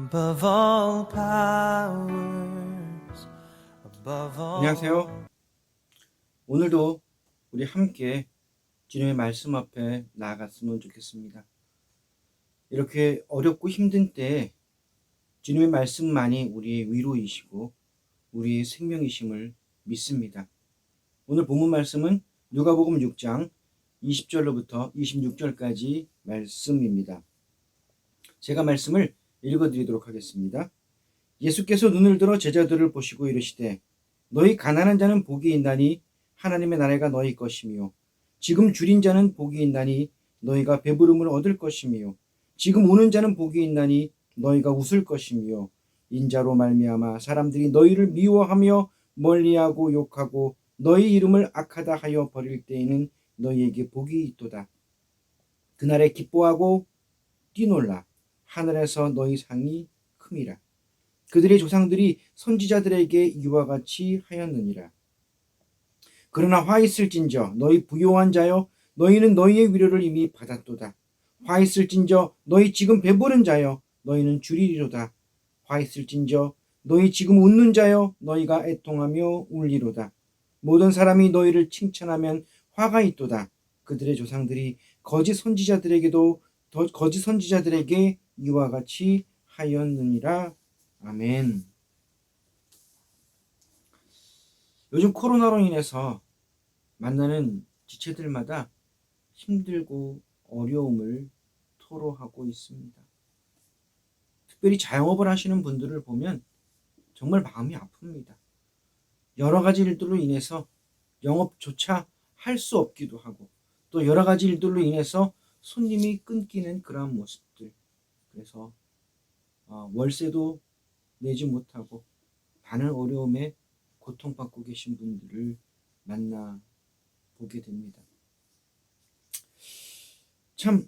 above all powers, above all. 안녕하세요. 오늘도 우리 함께 주님의 말씀 앞에 나아갔으면 좋겠습니다. 이렇게 어렵고 힘든 때에 주님의 말씀만이 우리의 위로이시고 우리의 생명이심을 믿습니다. 오늘 본문 말씀은 누가복음 6장 20절로부터 26절까지 말씀입니다. 제가 말씀을 읽어드리도록 하겠습니다. 예수께서 눈을 들어 제자들을 보시고 이르시되 너희 가난한 자는 복이 있나니 하나님의 나라가 너희 것이며 지금 줄인 자는 복이 있나니 너희가 배부름을 얻을 것이며 지금 우는 자는 복이 있나니 너희가 웃을 것이며 인자로 말미암아 사람들이 너희를 미워하며 멀리하고 욕하고 너희 이름을 악하다 하여 버릴 때에는 너희에게 복이 있도다. 그날에 기뻐하고 뛰놀라 하늘에서 너희 상이 큼이라. 그들의 조상들이 선지자들에게 이와 같이 하였느니라. 그러나 화 있을진저 너희 부요한 자여 너희는 너희의 위로를 이미 받았도다. 화 있을진저 너희 지금 배부른 자여 너희는 줄이리로다. 화 있을진저 너희 지금 웃는 자여 너희가 애통하며 울리로다. 모든 사람이 너희를 칭찬하면 화가 있도다. 그들의 조상들이 거짓 선지자들에게 이와 같이 하였느니라. 아멘. 요즘 코로나로 인해서 만나는 지체들마다 힘들고 어려움을 토로하고 있습니다. 특별히 자영업을 하시는 분들을 보면 정말 마음이 아픕니다. 여러 가지 일들로 인해서 영업조차 할 수 없기도 하고 또 여러 가지 일들로 인해서 손님이 끊기는 그러한 모습들. 그래서 월세도 내지 못하고 많은 어려움에 고통받고 계신 분들을 만나 보게 됩니다. 참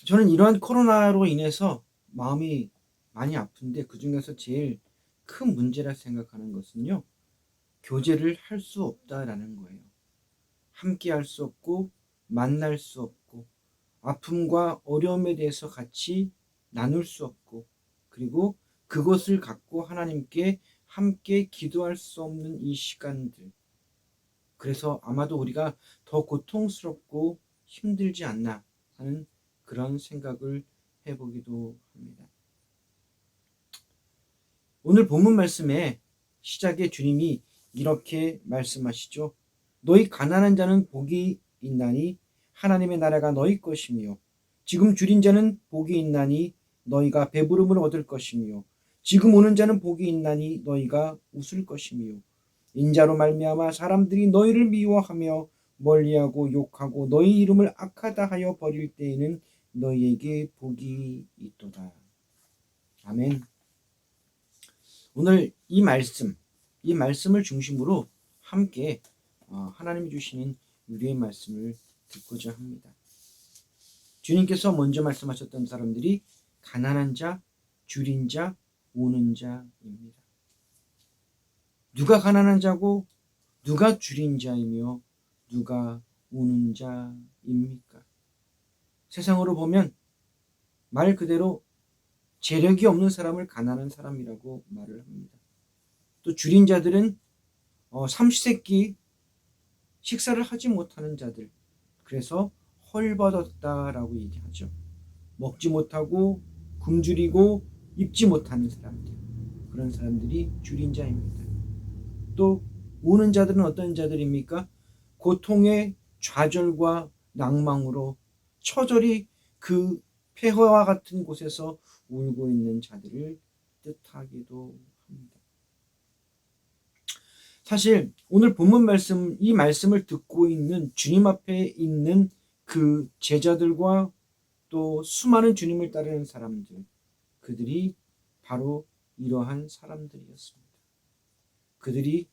저는 이러한 코로나로 인해서 마음이 많이 아픈데 그 중에서 제일 큰 문제라 생각하는 것은요, 교제를 할 수 없다라는 거예요. 함께 할 수 없고 만날 수 없고 아픔과 어려움에 대해서 같이 나눌 수 없고 그리고 그것을 갖고 하나님께 함께 기도할 수 없는 이 시간들. 그래서 아마도 우리가 더 고통스럽고 힘들지 않나 하는 그런 생각을 해보기도 합니다. 오늘 본문 말씀의 시작에 주님이 이렇게 말씀하시죠. 너희 가난한 자는 복이 있나니 하나님의 나라가 너희 것이며 지금 줄인 자는 복이 있나니 너희가 배부름을 얻을 것이며 지금 우는 자는 복이 있나니 너희가 웃을 것이며 인자로 말미암아 사람들이 너희를 미워하며 멀리하고 욕하고 너희 이름을 악하다 하여 버릴 때에는 너희에게 복이 있도다. 아멘. 오늘 이 말씀을 중심으로 함께 하나님이 주시는 위로의 말씀을 듣고자 합니다. 주님께서 먼저 말씀하셨던 사람들이 가난한 자, 줄인 자, 우는 자입니다. 누가 가난한 자고 누가 줄인 자이며 누가 우는 자입니까? 세상으로 보면 말 그대로 재력이 없는 사람을 가난한 사람이라고 말을 합니다. 또 줄인 자들은 삼시세끼 식사를 하지 못하는 자들, 그래서 헐벗었다라고 얘기하죠. 먹지 못하고 굶주리고 입지 못하는 사람들, 그런 사람들이 줄인 자입니다. 또 우는 자들은 어떤 자들입니까? 고통의 좌절과 낭망으로 처절히 그 폐허와 같은 곳에서 울고 있는 자들을 뜻하기도 합니다. 사실 오늘 본문 말씀, 이 말씀을 듣고 있는 주님 앞에 있는 그 제자들과 또 수많은 주님을 따르는 사람들, 그들이 바로 이러한 사람들이었습니다. 그들이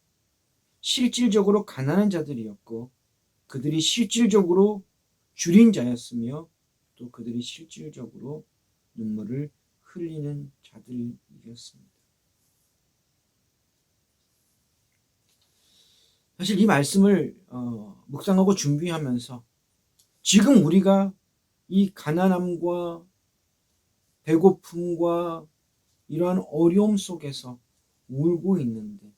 실질적으로 가난한 자들이었고 그들이 실질적으로 줄인 자였으며 또 그들이 실질적으로 눈물을 흘리는 자들이었습니다. 사실 이 말씀을 묵상하고 준비하면서 지금 우리가 이 가난함과 배고픔과 이러한 어려움 속에서 울고 있는데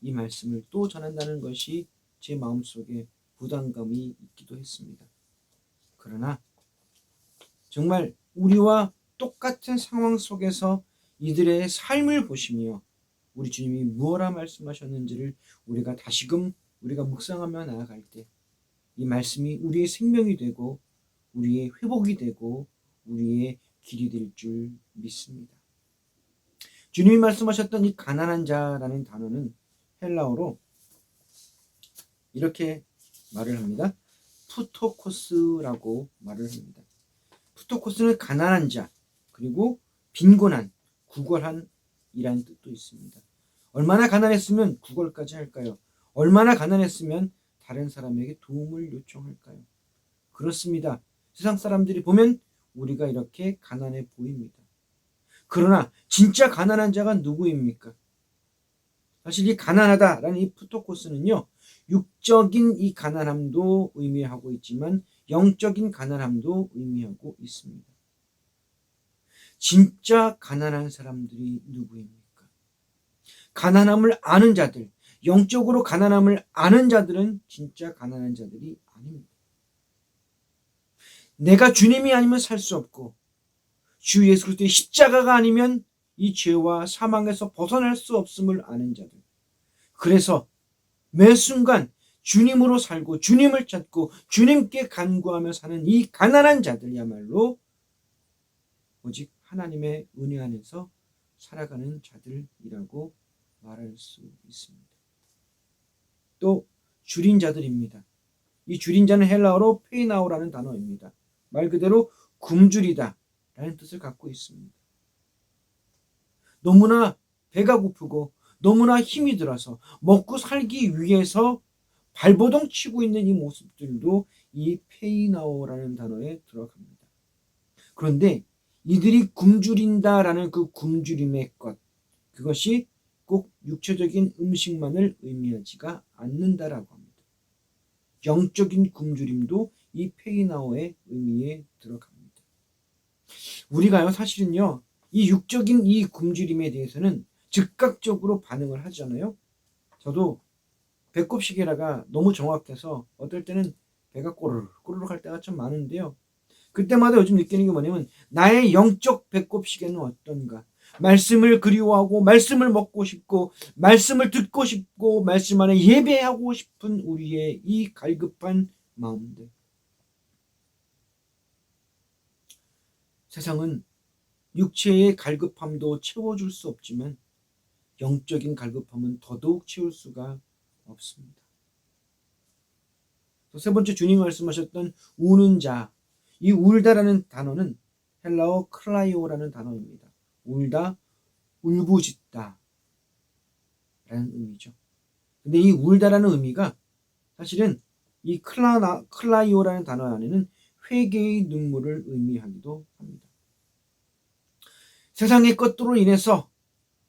이 말씀을 또 전한다는 것이 제 마음속에 부담감이 있기도 했습니다. 그러나 정말 우리와 똑같은 상황 속에서 이들의 삶을 보시며 우리 주님이 무엇라 말씀하셨는지를 우리가 다시금 우리가 묵상하며 나아갈 때 이 말씀이 우리의 생명이 되고 우리의 회복이 되고 우리의 길이 될 줄 믿습니다. 주님이 말씀하셨던 이 가난한 자라는 단어는 헬라어로 이렇게 말을 합니다. 푸토코스라고 말을 합니다. 푸토코스는 가난한 자, 그리고 빈곤한, 구걸한 이란 뜻도 있습니다. 얼마나 가난했으면 구걸까지 할까요? 얼마나 가난했으면 다른 사람에게 도움을 요청할까요? 그렇습니다. 세상 사람들이 보면 우리가 이렇게 가난해 보입니다. 그러나 진짜 가난한 자가 누구입니까? 사실 이 가난하다라는 이 푸토코스는요, 육적인 이 가난함도 의미하고 있지만 영적인 가난함도 의미하고 있습니다. 진짜 가난한 사람들이 누구입니까? 가난함을 아는 자들, 영적으로 가난함을 아는 자들은 진짜 가난한 자들이 아닙니다. 내가 주님이 아니면 살 수 없고 주 예수 그리스도의 십자가가 아니면 이 죄와 사망에서 벗어날 수 없음을 아는 자들. 그래서 매 순간 주님으로 살고 주님을 찾고 주님께 간구하며 사는 이 가난한 자들이야말로 오직 하나님의 은혜 안에서 살아가는 자들이라고 말할 수 있습니다. 또 줄인 자들입니다. 이 줄인 자는 헬라어로 페이나오라는 단어입니다. 말 그대로 굶주리다 라는 뜻을 갖고 있습니다. 너무나 배가 고프고 너무나 힘이 들어서 먹고 살기 위해서 발버둥 치고 있는 이 모습들도 이 페이나오라는 단어에 들어갑니다. 그런데 이들이 굶주린다라는 그 굶주림의 것, 그것이 꼭 육체적인 음식만을 의미하지가 않는다라고 합니다. 영적인 굶주림도 이 페이나오의 의미에 들어갑니다. 우리가요, 사실은요, 이 육적인 이 굶주림에 대해서는 즉각적으로 반응을 하잖아요. 저도 배꼽 시계라가 너무 정확해서 어떨 때는 배가 꼬르륵 꼬르륵 할 때가 참 많은데요. 그때마다 요즘 느끼는 게 뭐냐면 나의 영적 배꼽 시계는 어떤가? 말씀을 그리워하고 말씀을 먹고 싶고 말씀을 듣고 싶고 말씀 안에 예배하고 싶은 우리의 이 갈급한 마음들. 세상은 육체의 갈급함도 채워줄 수 없지만 영적인 갈급함은 더더욱 채울 수가 없습니다. 세 번째 주님 말씀하셨던 우는 자, 이 울다라는 단어는 헬라어 클라이오라는 단어입니다. 울다, 울부짖다 라는 의미죠. 근데 이 울다라는 의미가 사실은 이 클라이오라는 단어 안에는 회개의 눈물을 의미하기도 합니다. 세상의 것들로 인해서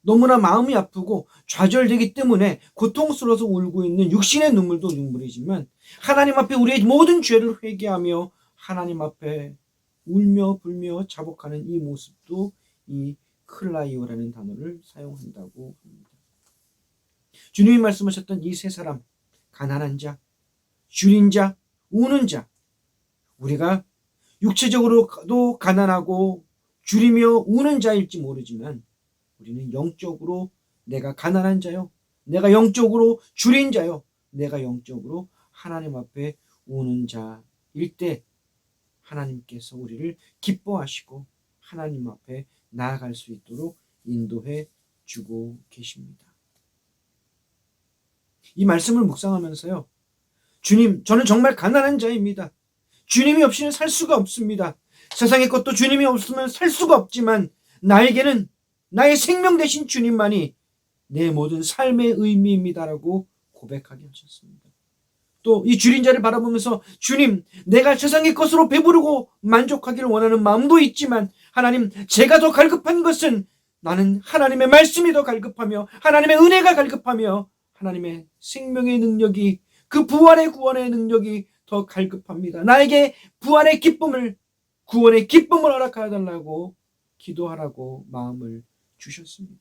너무나 마음이 아프고 좌절되기 때문에 고통스러워서 울고 있는 육신의 눈물도 눈물이지만 하나님 앞에 우리의 모든 죄를 회개하며 하나님 앞에 울며 불며 자복하는 이 모습도 이 클라이오라는 단어를 사용한다고 합니다. 주님이 말씀하셨던 이 세 사람, 가난한 자, 줄인 자, 우는 자, 우리가 육체적으로도 가난하고 줄이며 우는 자일지 모르지만 우리는 영적으로 내가 가난한 자요, 내가 영적으로 줄인 자요, 내가 영적으로 하나님 앞에 우는 자일 때 하나님께서 우리를 기뻐하시고 하나님 앞에 나아갈 수 있도록 인도해 주고 계십니다. 이 말씀을 묵상하면서요, 주님, 저는 정말 가난한 자입니다. 주님이 없이는 살 수가 없습니다. 세상의 것도 주님이 없으면 살 수가 없지만 나에게는 나의 생명 되신 주님만이 내 모든 삶의 의미입니다라고 고백하게 하셨습니다. 또 이 줄인 자를 바라보면서 주님, 내가 세상의 것으로 배부르고 만족하기를 원하는 마음도 있지만 하나님, 제가 더 갈급한 것은 나는 하나님의 말씀이 더 갈급하며 하나님의 은혜가 갈급하며 하나님의 생명의 능력이, 그 부활의 구원의 능력이 더 갈급합니다. 나에게 부활의 기쁨을, 구원의 기쁨을 허락하여 달라고 기도하라고 마음을 주셨습니다.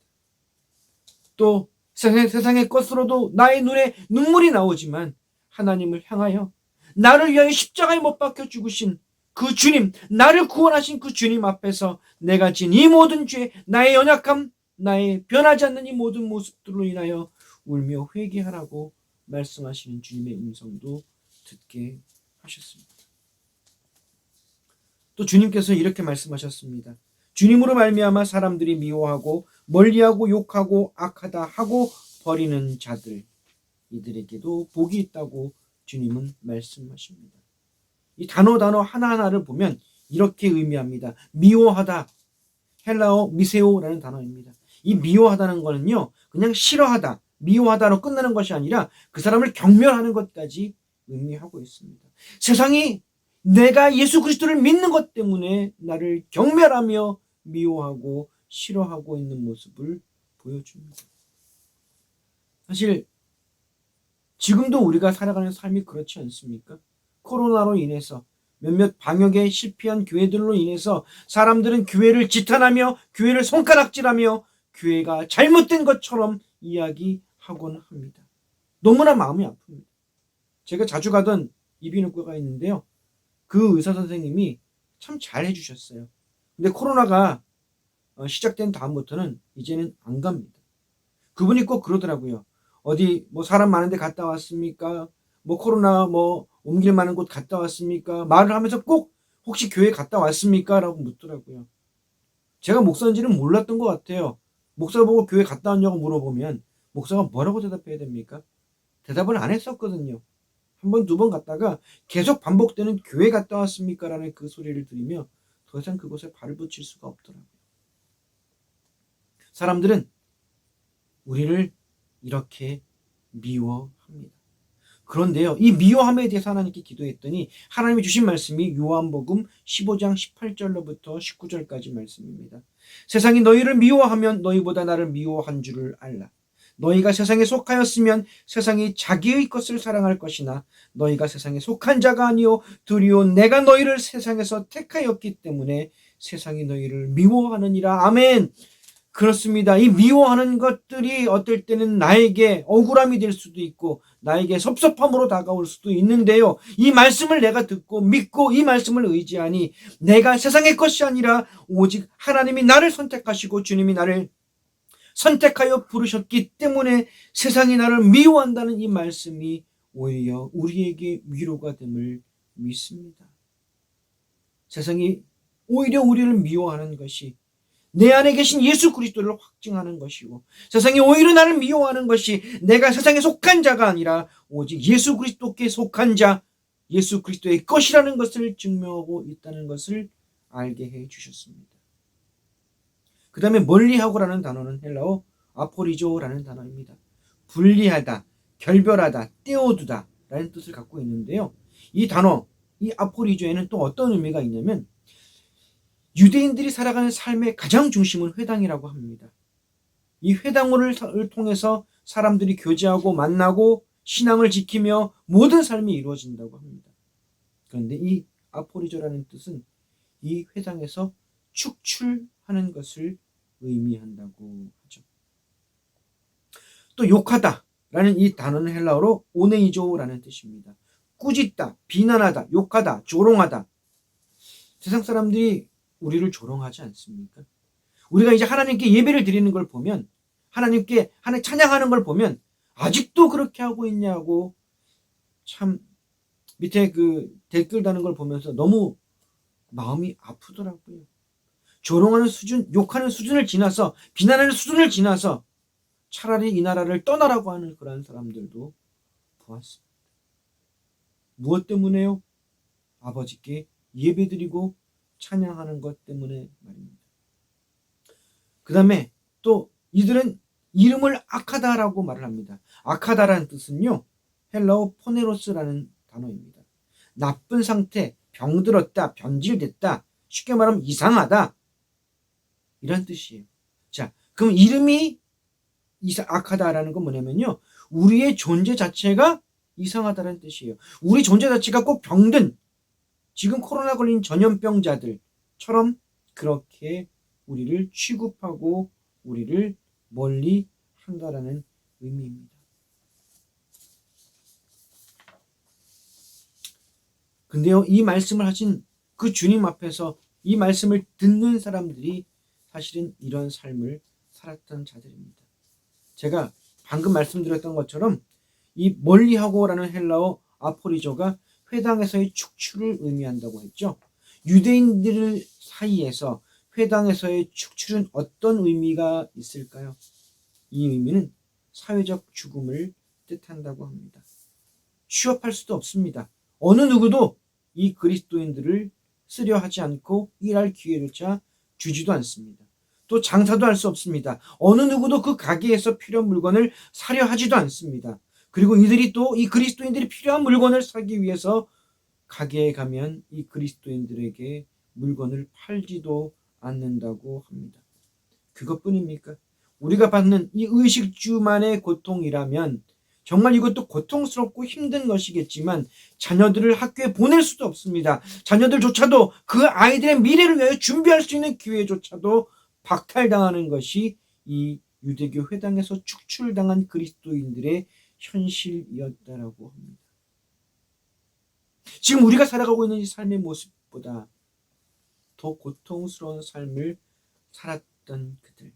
또 세상의 것으로도 나의 눈에 눈물이 나오지만 하나님을 향하여 나를 위하여 십자가에 못 박혀 죽으신 그 주님, 나를 구원하신 그 주님 앞에서 내가 진 이 모든 죄, 나의 연약함, 나의 변하지 않는 이 모든 모습들로 인하여 울며 회개하라고 말씀하시는 주님의 음성도 듣게 하셨습니다. 또 주님께서 이렇게 말씀하셨습니다. 주님으로 말미암아 사람들이 미워하고 멀리하고 욕하고 악하다 하고 버리는 자들, 이들에게도 복이 있다고 주님은 말씀하십니다. 이 단어 하나하나를 보면 이렇게 의미합니다. 미워하다, 헬라어 미세오라는 단어입니다. 이 미워하다는 거는요, 그냥 싫어하다, 미워하다로 끝나는 것이 아니라 그 사람을 경멸하는 것까지 의미하고 있습니다. 세상이 내가 예수 그리스도를 믿는 것 때문에 나를 경멸하며 미워하고 싫어하고 있는 모습을 보여줍니다. 사실 지금도 우리가 살아가는 삶이 그렇지 않습니까? 코로나로 인해서 몇몇 방역에 실패한 교회들로 인해서 사람들은 교회를 지탄하며 교회를 손가락질하며 교회가 잘못된 것처럼 이야기하곤 합니다. 너무나 마음이 아픕니다. 제가 자주 가던 이비인후과가 있는데요. 그 의사 선생님이 참 잘 해주셨어요. 근데 코로나가 시작된 다음부터는 이제는 안 갑니다. 그분이 꼭 그러더라고요. 어디 뭐 사람 많은 데 갔다 왔습니까? 뭐 코로나 뭐 옮길 만한 곳 갔다 왔습니까? 말을 하면서 꼭 혹시 교회 갔다 왔습니까? 라고 묻더라고요. 제가 목사인지는 몰랐던 것 같아요. 목사 보고 교회 갔다 왔냐고 물어보면 목사가 뭐라고 대답해야 됩니까? 대답을 안 했었거든요. 한 번, 두 번 갔다가 계속 반복되는 교회 갔다 왔습니까? 라는 그 소리를 들으며 더 이상 그곳에 발을 붙일 수가 없더라고요. 사람들은 우리를 이렇게 미워합니다. 그런데요, 이 미워함에 대해서 하나님께 기도했더니 하나님이 주신 말씀이 요한복음 15장 18절로부터 19절까지 말씀입니다. 세상이 너희를 미워하면 너희보다 나를 미워한 줄을 알라. 너희가 세상에 속하였으면 세상이 자기의 것을 사랑할 것이나 너희가 세상에 속한 자가 아니요 도리어 내가 너희를 세상에서 택하였기 때문에 세상이 너희를 미워하느니라. 아멘. 그렇습니다. 이 미워하는 것들이 어떨 때는 나에게 억울함이 될 수도 있고 나에게 섭섭함으로 다가올 수도 있는데요. 이 말씀을 내가 듣고 믿고 이 말씀을 의지하니 내가 세상의 것이 아니라 오직 하나님이 나를 선택하시고 주님이 나를 선택하여 부르셨기 때문에 세상이 나를 미워한다는 이 말씀이 오히려 우리에게 위로가 됨을 믿습니다. 세상이 오히려 우리를 미워하는 것이 내 안에 계신 예수 그리스도를 확증하는 것이고 세상이 오히려 나를 미워하는 것이 내가 세상에 속한 자가 아니라 오직 예수 그리스도께 속한 자, 예수 그리스도의 것이라는 것을 증명하고 있다는 것을 알게 해 주셨습니다. 그 다음에 멀리하고라는 단어는 헬라어 아포리조라는 단어입니다. 분리하다, 결별하다, 떼어두다 라는 뜻을 갖고 있는데요. 이 단어, 이 아포리조에는 또 어떤 의미가 있냐면 유대인들이 살아가는 삶의 가장 중심은 회당이라고 합니다. 이 회당을 통해서 사람들이 교제하고 만나고 신앙을 지키며 모든 삶이 이루어진다고 합니다. 그런데 이 아포리조라는 뜻은 이 회당에서 축출하는 것을 의미한다고 하죠. 또 욕하다 라는 이 단어는 헬라어로 오네이조라는 뜻입니다. 꾸짖다, 비난하다, 욕하다, 조롱하다. 세상 사람들이 우리를 조롱하지 않습니까? 우리가 이제 하나님께 예배를 드리는 걸 보면 하나님께 찬양하는 걸 보면 아직도 그렇게 하고 있냐고 참 밑에 그 댓글 다는 걸 보면서 너무 마음이 아프더라고요. 조롱하는 수준, 욕하는 수준을 지나서 비난하는 수준을 지나서 차라리 이 나라를 떠나라고 하는 그런 사람들도 보았습니다. 무엇 때문에요? 아버지께 예배드리고 찬양하는 것 때문에 말입니다. 그 다음에 또 이들은 이름을 악하다라고 말을 합니다. 악하다라는 뜻은요, 헬라어 포네로스라는 단어입니다. 나쁜 상태, 병들었다, 변질됐다, 쉽게 말하면 이상하다, 이런 뜻이에요. 자, 그럼 이름이 악하다라는 건 뭐냐면요, 우리의 존재 자체가 이상하다는 뜻이에요. 우리 존재 자체가 꼭 병든, 지금 코로나 걸린 전염병자들처럼 그렇게 우리를 취급하고 우리를 멀리 한다라는 의미입니다. 근데요, 이 말씀을 하신 그 주님 앞에서 이 말씀을 듣는 사람들이 사실은 이런 삶을 살았던 자들입니다. 제가 방금 말씀드렸던 것처럼 이 멀리하고라는 헬라어 아포리조가 회당에서의 축출을 의미한다고 했죠. 유대인들 사이에서 회당에서의 축출은 어떤 의미가 있을까요? 이 의미는 사회적 죽음을 뜻한다고 합니다. 취업할 수도 없습니다. 어느 누구도 이 그리스도인들을 쓰려 하지 않고 일할 기회조차 주지도 않습니다. 또 장사도 할 수 없습니다. 어느 누구도 그 가게에서 필요한 물건을 사려 하지도 않습니다. 그리고 이들이 또 이 그리스도인들이 필요한 물건을 사기 위해서 가게에 가면 이 그리스도인들에게 물건을 팔지도 않는다고 합니다. 그것뿐입니까? 우리가 받는 이 의식주만의 고통이라면 정말 이것도 고통스럽고 힘든 것이겠지만 자녀들을 학교에 보낼 수도 없습니다. 자녀들조차도 그 아이들의 미래를 위하여 준비할 수 있는 기회조차도 박탈당하는 것이 이 유대교 회당에서 축출당한 그리스도인들의 현실이었다라고 합니다. 지금 우리가 살아가고 있는 이 삶의 모습보다 더 고통스러운 삶을 살았던 그들.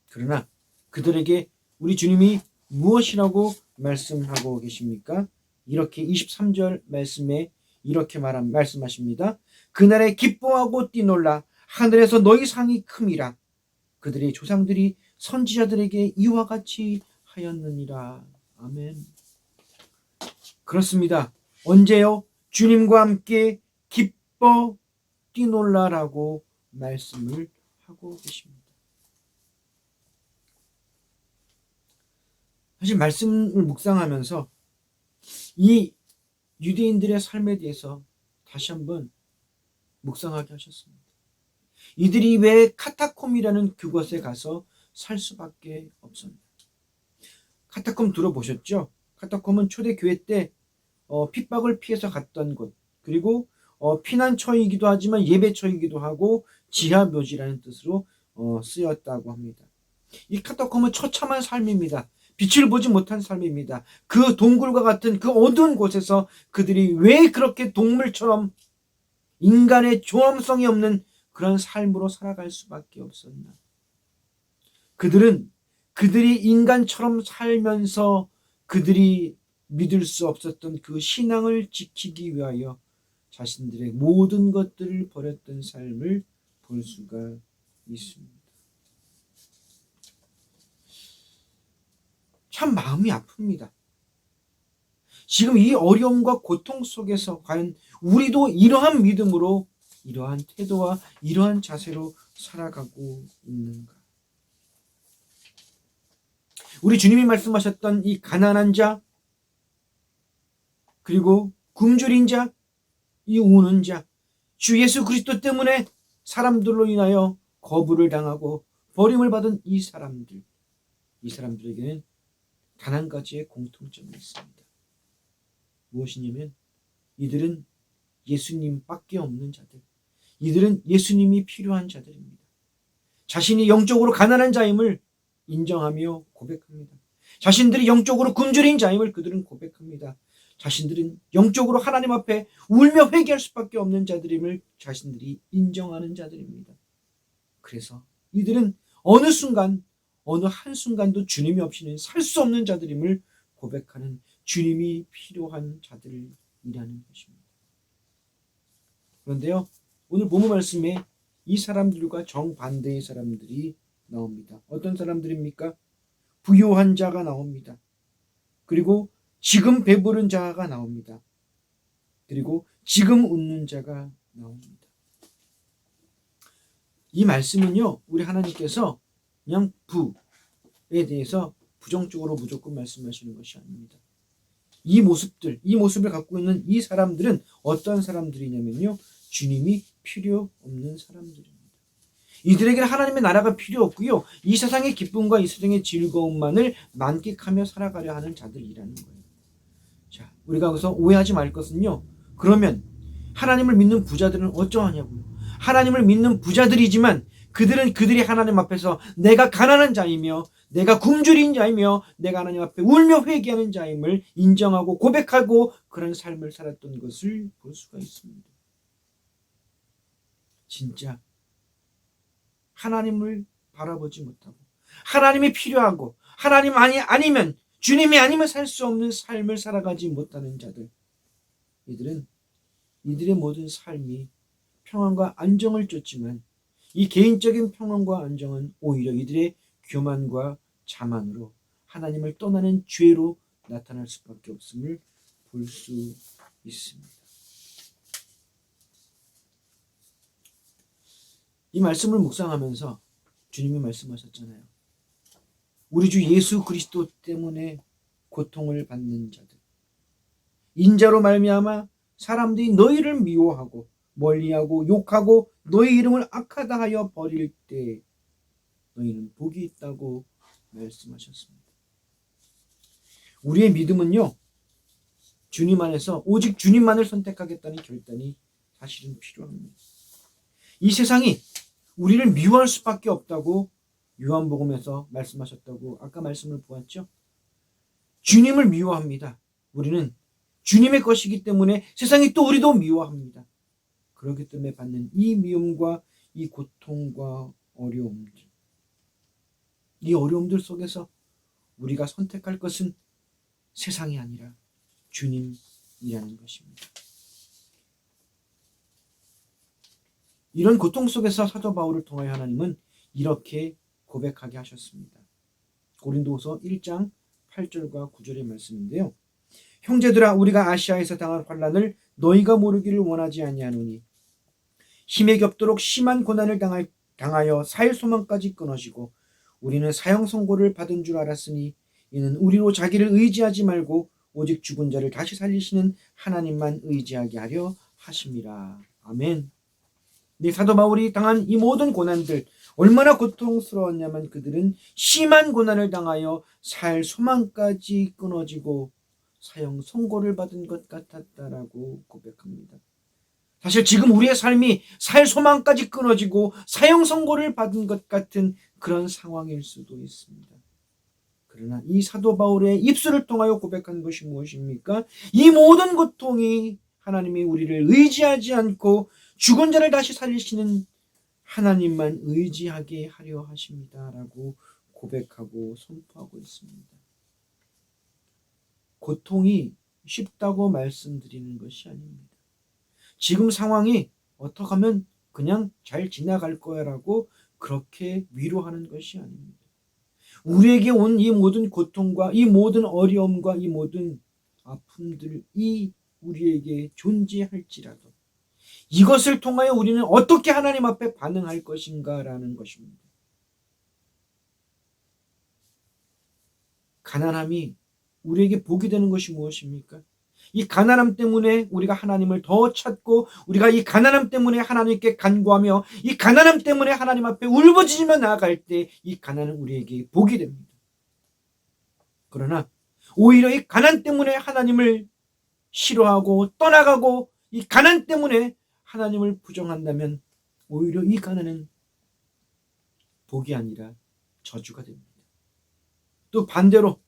그러나 그들에게 우리 주님이 무엇이라고 말씀하고 계십니까? 이렇게 23절 말씀에 이렇게 말씀하십니다. 그날에 기뻐하고 뛰놀라 하늘에서 너희 상이 큼이라. 그들의 조상들이 선지자들에게 이와 같이 하였느니라. 아멘. 그렇습니다. 언제요? 주님과 함께 기뻐 뛰놀라라고 말씀을 하고 계십니다. 사실 말씀을 묵상하면서 이 유대인들의 삶에 대해서 다시 한번 묵상하게 하셨습니다. 이들이 왜 카타콤이라는 그곳에 가서 살 수밖에 없었나? 카타콤 들어보셨죠? 카타콤은 초대교회 때 핍박을 피해서 갔던 곳, 그리고 피난처이기도 하지만 예배처이기도 하고 지하묘지라는 뜻으로 쓰였다고 합니다. 이 카타콤은 처참한 삶입니다. 빛을 보지 못한 삶입니다. 그 동굴과 같은 그 어두운 곳에서 그들이 왜 그렇게 동물처럼 인간의 조함성이 없는 그런 삶으로 살아갈 수밖에 없었나? 그들이 인간처럼 살면서 그들이 믿을 수 없었던 그 신앙을 지키기 위하여 자신들의 모든 것들을 버렸던 삶을 볼 수가 있습니다. 참 마음이 아픕니다. 지금 이 어려움과 고통 속에서 과연 우리도 이러한 믿음으로, 이러한 태도와 이러한 자세로 살아가고 있는가? 우리 주님이 말씀하셨던 이 가난한 자, 그리고 굶주린 자, 이 우는 자, 주 예수 그리스도 때문에 사람들로 인하여 거부를 당하고 버림을 받은 이 사람들에게는 단 한 가지의 공통점이 있습니다. 무엇이냐면 이들은 예수님밖에 없는 자들, 이들은 예수님이 필요한 자들입니다. 자신이 영적으로 가난한 자임을 인정하며 고백합니다. 자신들이 영적으로 굶주린 자임을 그들은 고백합니다. 자신들은 영적으로 하나님 앞에 울며 회개할 수밖에 없는 자들임을 자신들이 인정하는 자들입니다. 그래서 이들은 어느 한순간도 주님이 없이는 살 수 없는 자들임을 고백하는 주님이 필요한 자들이라는 것입니다. 그런데요, 오늘 본문 말씀에 이 사람들과 정반대의 사람들이 나옵니다. 어떤 사람들입니까? 부요한 자가 나옵니다. 그리고 지금 배부른 자가 나옵니다. 그리고 지금 웃는 자가 나옵니다. 이 말씀은요, 우리 하나님께서 그냥 부에 대해서 부정적으로 무조건 말씀하시는 것이 아닙니다. 이 모습을 갖고 있는 이 사람들은 어떤 사람들이냐면요, 주님이 필요 없는 사람들입니다. 이들에게는 하나님의 나라가 필요 없고요, 이 세상의 기쁨과 이 세상의 즐거움만을 만끽하며 살아가려 하는 자들이라는 거예요. 자, 우리가 여기서 오해하지 말 것은요, 그러면 하나님을 믿는 부자들은 어쩌하냐고요. 하나님을 믿는 부자들이지만 그들은 그들이 하나님 앞에서 내가 가난한 자이며 내가 굶주린 자이며 내가 하나님 앞에 울며 회개하는 자임을 인정하고 고백하고 그런 삶을 살았던 것을 볼 수가 있습니다. 진짜 하나님을 바라보지 못하고 하나님이 필요하고 하나님 아니면 주님이 아니면 살 수 없는 삶을 살아가지 못하는 자들, 이들의 모든 삶이 평안과 안정을 쫓지만 이 개인적인 평안과 안정은 오히려 이들의 교만과 자만으로 하나님을 떠나는 죄로 나타날 수밖에 없음을 볼 수 있습니다. 이 말씀을 묵상하면서 주님이 말씀하셨잖아요. 우리 주 예수 그리스도 때문에 고통을 받는 자들, 인자로 말미암아 사람들이 너희를 미워하고 멀리하고 욕하고 너희 이름을 악하다 하여 버릴 때 너희는 복이 있다고 말씀하셨습니다. 우리의 믿음은요, 주님 안에서 오직 주님만을 선택하겠다는 결단이 사실은 필요합니다. 이 세상이 우리를 미워할 수밖에 없다고 요한복음에서 말씀하셨다고 아까 말씀을 보았죠. 주님을 미워합니다. 우리는 주님의 것이기 때문에 세상이 또 우리도 미워합니다. 그렇기 때문에 받는 이 미움과 이 고통과 어려움들, 이 어려움들 속에서 우리가 선택할 것은 세상이 아니라 주님이라는 것입니다. 이런 고통 속에서 사도 바울을 통하여 하나님은 이렇게 고백하게 하셨습니다. 고린도후서 1장 8절과 9절의 말씀인데요. 형제들아, 우리가 아시아에서 당한 환난을 너희가 모르기를 원하지 아니하노니 힘에 겹도록 심한 고난을 당하여 살 소망까지 끊어지고 우리는 사형 선고를 받은 줄 알았으니 이는 우리로 자기를 의지하지 말고 오직 죽은 자를 다시 살리시는 하나님만 의지하게 하려 하심이라. 아멘. 네, 사도 바울이 당한 이 모든 고난들 얼마나 고통스러웠냐면 그들은 심한 고난을 당하여 살 소망까지 끊어지고 사형 선고를 받은 것 같았다라고 고백합니다. 사실 지금 우리의 삶이 살 소망까지 끊어지고 사형 선고를 받은 것 같은 그런 상황일 수도 있습니다. 그러나 이 사도 바울의 입술을 통하여 고백한 것이 무엇입니까? 이 모든 고통이 하나님이 우리를 의지하지 않고 죽은 자를 다시 살리시는 하나님만 의지하게 하려 하십니다. 라고 고백하고 선포하고 있습니다. 고통이 쉽다고 말씀드리는 것이 아닙니다. 지금 상황이 어떻게 하면 그냥 잘 지나갈 거야 라고 그렇게 위로하는 것이 아닙니다. 우리에게 온 이 모든 고통과 이 모든 어려움과 이 모든 아픔들이 우리에게 존재할지라도 이것을 통하여 우리는 어떻게 하나님 앞에 반응할 것인가라는 것입니다. 가난함이 우리에게 복이 되는 것이 무엇입니까? 이 가난함 때문에 우리가 하나님을 더 찾고 우리가 이 가난함 때문에 하나님께 간구하며 이 가난함 때문에 하나님 앞에 울부짖으며 나아갈 때 이 가난은 우리에게 복이 됩니다. 그러나 오히려 이 가난 때문에 하나님을 싫어하고 떠나가고 이 가난 때문에 하나님을 부정한다면 오히려 이 가난은 복이 아니라 저주가 됩니다. 또 반대로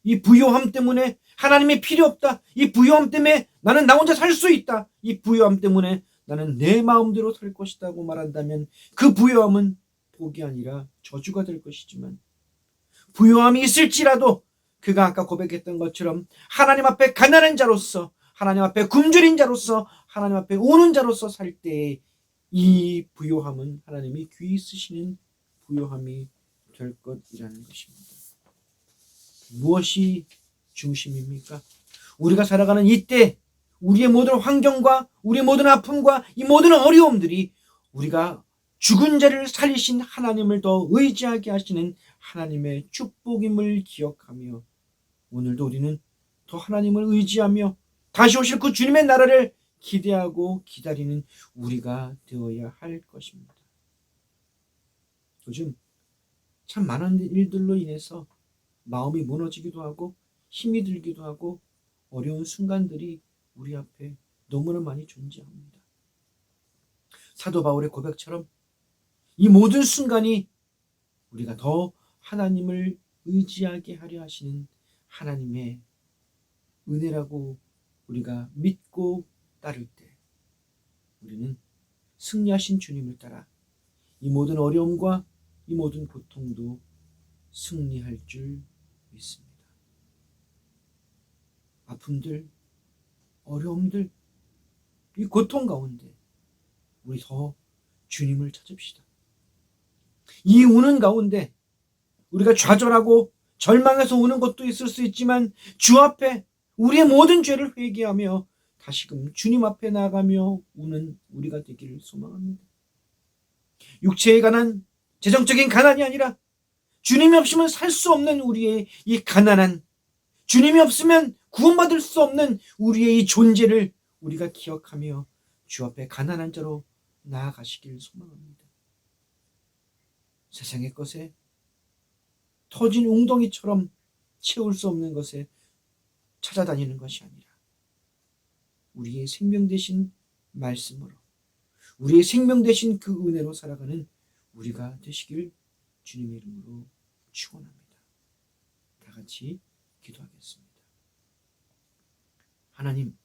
이 부요함 때문에 하나님이 필요 없다. 이 부요함 때문에 나는 나 혼자 살 수 있다. 이 부요함 때문에 나는 내 마음대로 살 것이다고 말한다면 그 부요함은 복이 아니라 저주가 될 것이지만 부요함이 있을지라도 그가 아까 고백했던 것처럼 하나님 앞에 가난한 자로서 하나님 앞에 굶주린 자로서 하나님 앞에 우는 자로서 살 때에 이 부요함은 하나님이 귀히 쓰시는 부요함이 될 것이라는 것입니다. 무엇이 중심입니까? 우리가 살아가는 이때 우리의 모든 환경과 우리의 모든 아픔과 이 모든 어려움들이 우리가 죽은 자를 살리신 하나님을 더 의지하게 하시는 하나님의 축복임을 기억하며 오늘도 우리는 더 하나님을 의지하며 다시 오실 그 주님의 나라를 기대하고 기다리는 우리가 되어야 할 것입니다. 요즘 참 많은 일들로 인해서 마음이 무너지기도 하고 힘이 들기도 하고 어려운 순간들이 우리 앞에 너무나 많이 존재합니다. 사도 바울의 고백처럼 이 모든 순간이 우리가 더 하나님을 의지하게 하려 하시는 하나님의 은혜라고 우리가 믿고 따를 때 우리는 승리하신 주님을 따라 이 모든 어려움과 이 모든 고통도 승리할 줄 믿습니다. 아픔들, 어려움들, 이 고통 가운데 우리 더 주님을 찾읍시다. 이 우는 가운데 우리가 좌절하고 절망해서 우는 것도 있을 수 있지만 주 앞에 우리의 모든 죄를 회개하며 다시금 주님 앞에 나아가며 우는 우리가 되기를 소망합니다. 육체의 가난, 재정적인 가난이 아니라 주님이 없으면 살 수 없는 우리의 이 가난한, 주님이 없으면 구원받을 수 없는 우리의 이 존재를 우리가 기억하며 주 앞에 가난한 자로 나아가시길 소망합니다. 세상의 것에 터진 웅덩이처럼 채울 수 없는 것에 찾아다니는 것이 아니라 우리의 생명 되신 말씀으로, 우리의 생명 되신 그 은혜로 살아가는 우리가 되시길 주님의 이름으로 축원합니다. 다 같이 기도하겠습니다. 하나님,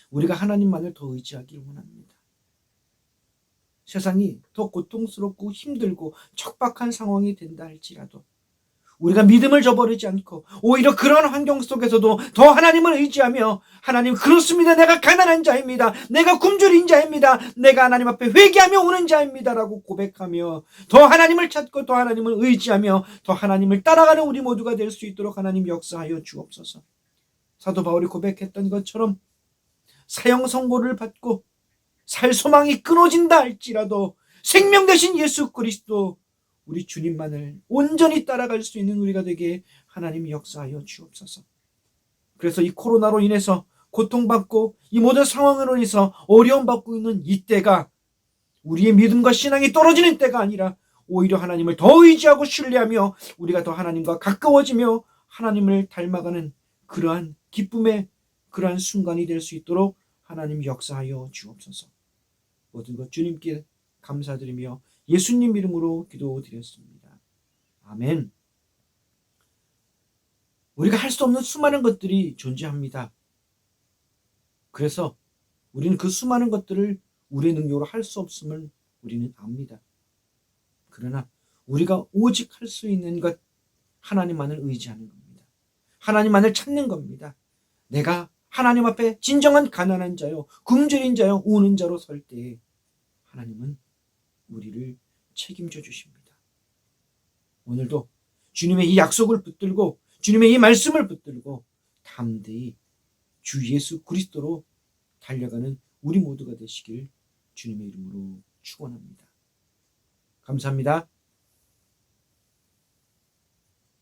우리가 하나님만을 더 의지하길 원합니다. 세상이 더 고통스럽고 힘들고 척박한 상황이 된다 할지라도 우리가 믿음을 저버리지 않고 오히려 그런 환경 속에서도 더 하나님을 의지하며 하나님 그렇습니다. 내가 가난한 자입니다. 내가 굶주린 자입니다. 내가 하나님 앞에 회개하며 오는 자입니다. 라고 고백하며 더 하나님을 찾고 더 하나님을 의지하며 더 하나님을 따라가는 우리 모두가 될 수 있도록 하나님 역사하여 주옵소서. 사도 바울이 고백했던 것처럼 사형 선고를 받고 살 소망이 끊어진다 할지라도 생명 되신 예수 그리스도 우리 주님만을 온전히 따라갈 수 있는 우리가 되게 하나님 역사하여 주옵소서. 그래서 이 코로나로 인해서 고통받고 이 모든 상황으로 인해서 어려움받고 있는 이때가 우리의 믿음과 신앙이 떨어지는 때가 아니라 오히려 하나님을 더 의지하고 신뢰하며 우리가 더 하나님과 가까워지며 하나님을 닮아가는 그러한 기쁨의 그러한 순간이 될 수 있도록 하나님 역사하여 주옵소서. 모든 것 주님께 감사드리며 예수님 이름으로 기도드렸습니다. 아멘. 우리가 할 수 없는 수많은 것들이 존재합니다. 그래서 우리는 그 수많은 것들을 우리의 능력으로 할 수 없음을 우리는 압니다. 그러나 우리가 오직 할 수 있는 것 하나님만을 의지하는 겁니다. 하나님만을 찾는 겁니다. 내가 하나님 앞에 진정한 가난한 자요, 굶주린 자요, 우는 자로 설 때에 하나님은 우리를 책임져 주십니다. 오늘도 주님의 이 약속을 붙들고 주님의 이 말씀을 붙들고 담대히 주 예수 그리스도로 달려가는 우리 모두가 되시길 주님의 이름으로 축원합니다. 감사합니다.